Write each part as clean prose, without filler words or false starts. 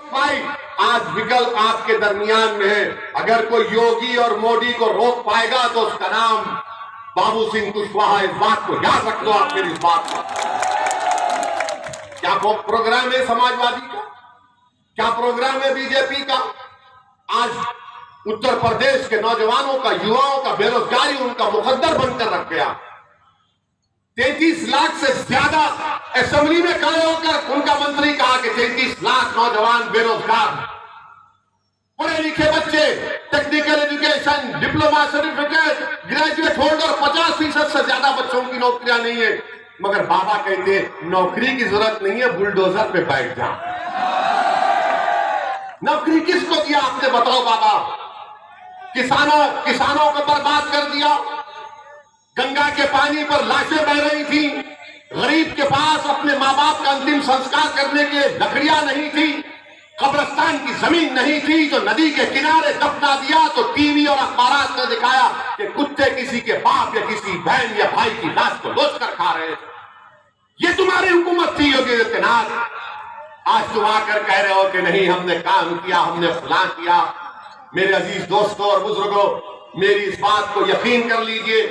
भाई आज विकल्प आपके दरमियान में है। अगर कोई योगी और मोदी को रोक पाएगा तो उसका नाम बाबू सिंह कुशवाहा। इस बात को याद रख लो आप मेरी इस बात को। क्या प्रोग्राम है समाजवादी का, क्या प्रोग्राम है बीजेपी का? आज उत्तर प्रदेश के नौजवानों का, युवाओं का बेरोजगारी उनका मुकद्दर बनकर रख गया। 33 लाख से ज्यादा असेंबली में खड़े होकर उनका मंत्री कहा कि 33 लाख नौजवान बेरोजगार, पढ़े लिखे बच्चे, technical education, diploma certificate, graduate holder, 50% से ज्यादा बच्चों की नौकरियां नहीं है। मगर बाबा कहते हैं नौकरी की जरूरत नहीं है, बुलडोजर पे बैठ जा। नौकरी किसको दिया आपने बताओ बाबा? किसानों को बर्बाद कर दिया। गंगा के पानी पर लाशें बह रही थी। गरीब के पास अपने माँ बाप का अंतिम संस्कार करने के लकड़ियां नहीं थी, कब्रिस्तान की जमीन नहीं थी, जो नदी के किनारे दफना दिया तो टीवी और अखबारात ने दिखाया कि कुत्ते किसी के बाप या किसी बहन या भाई की लाश को लोच कर खा रहे थे। ये तुम्हारी हुकूमत थी योगी आदित्यनाथ। आज तुम आकर कह रहे हो कि नहीं हमने काम किया, हमने फलां किया। मेरे अजीज दोस्तों और बुजुर्गों, मेरी इस बात को यकीन कर लीजिए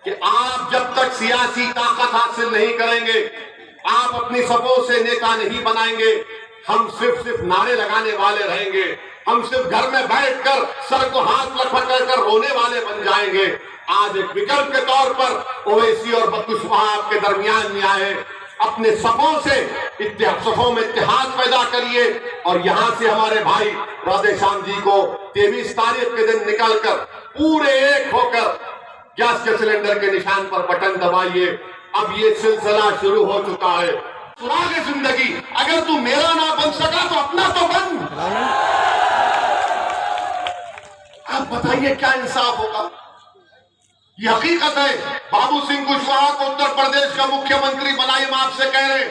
कि आप जब तक सियासी ताकत हासिल नहीं करेंगे, आप अपनी सपों से नेता नहीं बनाएंगे। हम सिर्फ नारे लगाने वाले रहेंगे। हम सिर्फ घर में बैठकर सर को हाथ लटक कर रोने वाले बन जाएंगे। आज एक विकल्प के तौर पर ओवैसी और कुशवाहा आपके दरमियान में आए। अपने सपों में इत्तेहाद पैदा करिए और यहां से हमारे भाई राधेश्याम जी को 23 तारीख के दिन निकलकर पूरे एक होकर गैस के सिलेंडर के निशान पर बटन दबाइए। अब ये सिलसिला शुरू हो चुका है। सुराग जिंदगी, अगर तू मेरा ना बन सका तो अपना तो बन। आप बताइए क्या इंसाफ होगा? ये हकीकत है। बाबू सिंह कुशवाहा को उत्तर प्रदेश का मुख्यमंत्री बनाइए। हम आपसे कह रहे हैं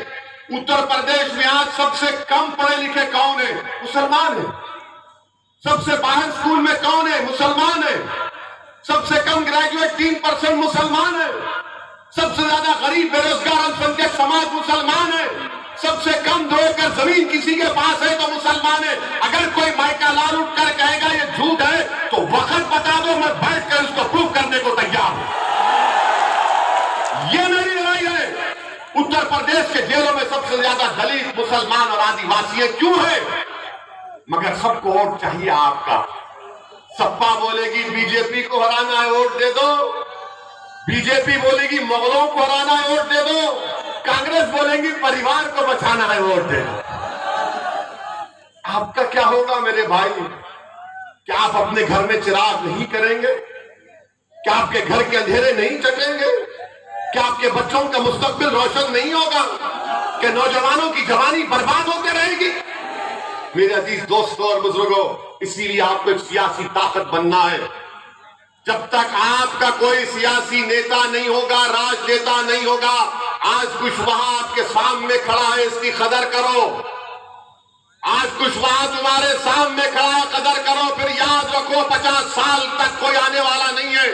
उत्तर प्रदेश में आज सबसे कम पढ़े लिखे कौन है? मुसलमान है। सबसे बाहर स्कूल में कौन है? मुसलमान है। सबसे कम ग्रेजुएट 3% मुसलमान है। सबसे ज्यादा गरीब बेरोजगार अल्पसंख्यक समाज मुसलमान है। सबसे कम 2 एकड़ जमीन किसी के पास है तो मुसलमान है। अगर कोई माइका लाल उठकर कहेगा ये झूठ है तो वक्त बता दो, मैं बैठकर उसको प्रूव करने को तैयार हूं। ये मेरी लड़ाई है। उत्तर प्रदेश के जेलों में सबसे ज्यादा दलित, मुसलमान और आदिवासी क्यों है? मगर सबको वोट चाहिए आपका। सपा बोलेगी बीजेपी को हराना है, वोट दे दो। बीजेपी बोलेगी मुगलों को हराना है, वोट दे दो। कांग्रेस बोलेगी परिवार को बचाना है, वोट दे दो। आपका क्या होगा मेरे भाई? क्या आप अपने घर में चिराग नहीं करेंगे? क्या आपके घर के अंधेरे नहीं चटेंगे? क्या आपके बच्चों का मुस्तकबिल रोशन नहीं होगा? क्या नौजवानों की जवानी बर्बाद होते रहेगी? मेरे अजीज दोस्तों और बुजुर्गों, इसीलिए आपको एक सियासी ताकत बनना है। जब तक आपका कोई सियासी नेता नहीं होगा, राजनेता नहीं होगा, आज कुशवाहा आपके सामने खड़ा है, इसकी कदर करो। आज कुशवाहा तुम्हारे सामने खड़ा है, कदर करो। फिर याद रखो 50 साल तक कोई आने वाला नहीं है।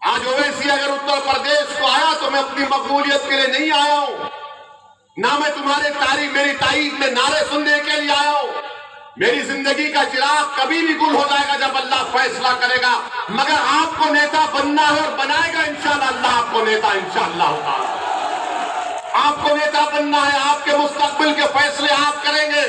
आज ओवैसी अगर उत्तर प्रदेश को आया तो मैं अपनी मकबूलियत के लिए नहीं आया हूं, ना मैं तुम्हारे मेरी तारीफ में नारे सुनने के लिए आया हूं। मेरी जिंदगी का चिराग कभी भी गुल हो जाएगा जब अल्लाह फैसला करेगा। मगर आपको नेता बनना है और बनाएगा इंशाअल्लाह अल्लाह आपको नेता, इंशाअल्लाह होगा। आपको नेता बनना है। आपके मुस्तकबिल के फैसले आप करेंगे।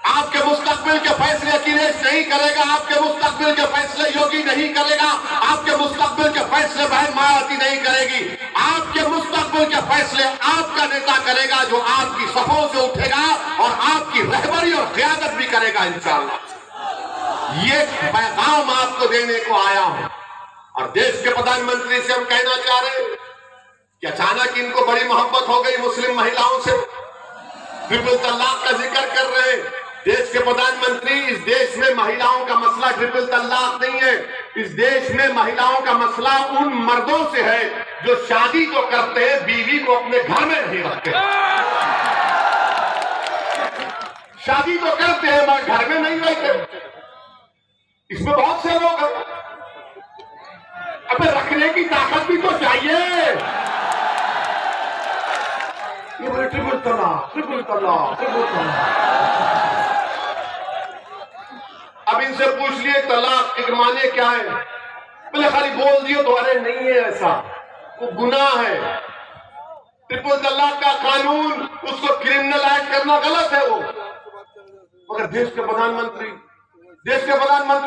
आपके मुस्तकबिल के फैसले अखिलेश नहीं करेगा। आपके मुस्तकबिल के फैसले योगी नहीं करेगा। आपके मुस्तकबिल के फैसले बहन मायावती नहीं करेगी। आपके मुस्तकबिल के फैसले आपका नेता करेगा, जो आपकी सफों से उठेगा और आपकी रहबरी और क़यादत भी करेगा इंशाअल्लाह। ये पैगाम आपको देने को आया हूं। और देश के प्रधानमंत्री से हम कहना चाह रहे हैं कि अचानक इनको बड़ी मोहब्बत हो गई मुस्लिम महिलाओं से, ट्रिपल तलाक का जिक्र कर रहे हैं। देश के प्रधानमंत्री, इस देश में महिलाओं का मसला ट्रिपल तलाक नहीं है। इस देश में महिलाओं का मसला उन मर्दों से है जो शादी तो करते हैं, बीवी को अपने घर में नहीं रखते। शादी तो करते हैं मगर घर में नहीं रहते। इसमें बहुत से लोग हैं। अबे रखने की ताकत भी तो चाहिए। ये बोले ट्रिपल तलाक, ट्रिपल तलाक, ट्रिपल तलाक। अब इनसे पूछ लिए तलाक के माने क्या है? बोले खाली बोल दियो तो। अरे नहीं है ऐसा, वो गुनाह है। ट्रिपल तलाक का कानून, उसको क्रिमिनल एक्ट करना गलत है वो। मगर देश के प्रधानमंत्री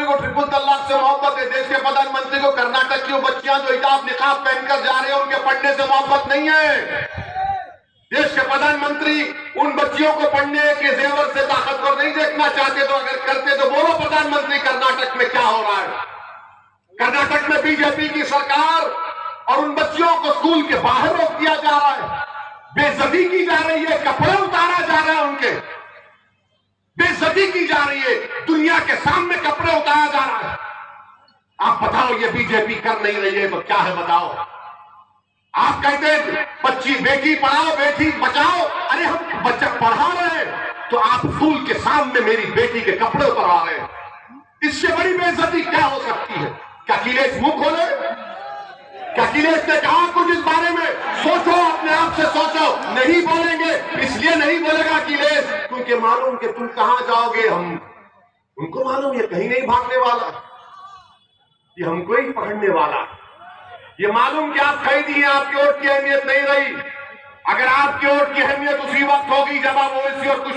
को ट्रिपल तलाक से मोहब्बत है। देश के प्रधानमंत्री को कर्नाटक की वो बच्चियां जो हिजाब निकाब पहनकर जा रहे हैं उनके पढ़ने से मोहब्बत नहीं है। देश के प्रधानमंत्री उन बच्चियों को पढ़ने के जेवर से ताकतवर नहीं देखना चाहते। तो अगर करते तो बोलो प्रधानमंत्री, कर्नाटक में क्या हो रहा है? कर्नाटक में बीजेपी की सरकार और उन बच्चियों को स्कूल के बाहर रोक दिया जा रहा है, बेइज्जती की जा रही है, कपड़े उतारा जा रहा है, उनके बेइज्जती की जा रही है, दुनिया के सामने कपड़े उतारा जा रहा है। आप बताओ ये बीजेपी कर नहीं रही है तो क्या है बताओ? आप कहते हैं बच्ची बेटी पढ़ाओ बेटी बचाओ। अरे हम बच्चा पढ़ा रहे हैं तो आप स्कूल के सामने मेरी बेटी के कपड़े उतरवा रहे हैं। इससे बड़ी बेइज्जती क्या हो सकती है? क्या अखिलेश मुंह खोले? क्या अखिलेश ने कहा कुछ इस बारे में? सोचो, अपने आप से सोचो। नहीं बोलेंगे, इसलिए नहीं बोलेगा अखिलेश क्योंकि मालूम कि तुम कहां जाओगे। हम उनको मालूम ये कहीं नहीं भागने वाला, ये हमको ही पकड़ने वाला। ये मालूम कि आप कह दिए आपकी वोट की अहमियत नहीं रही। अगर आपकी वोट की अहमियत उसी वक्त होगी जब आप ओवैसी और कुछ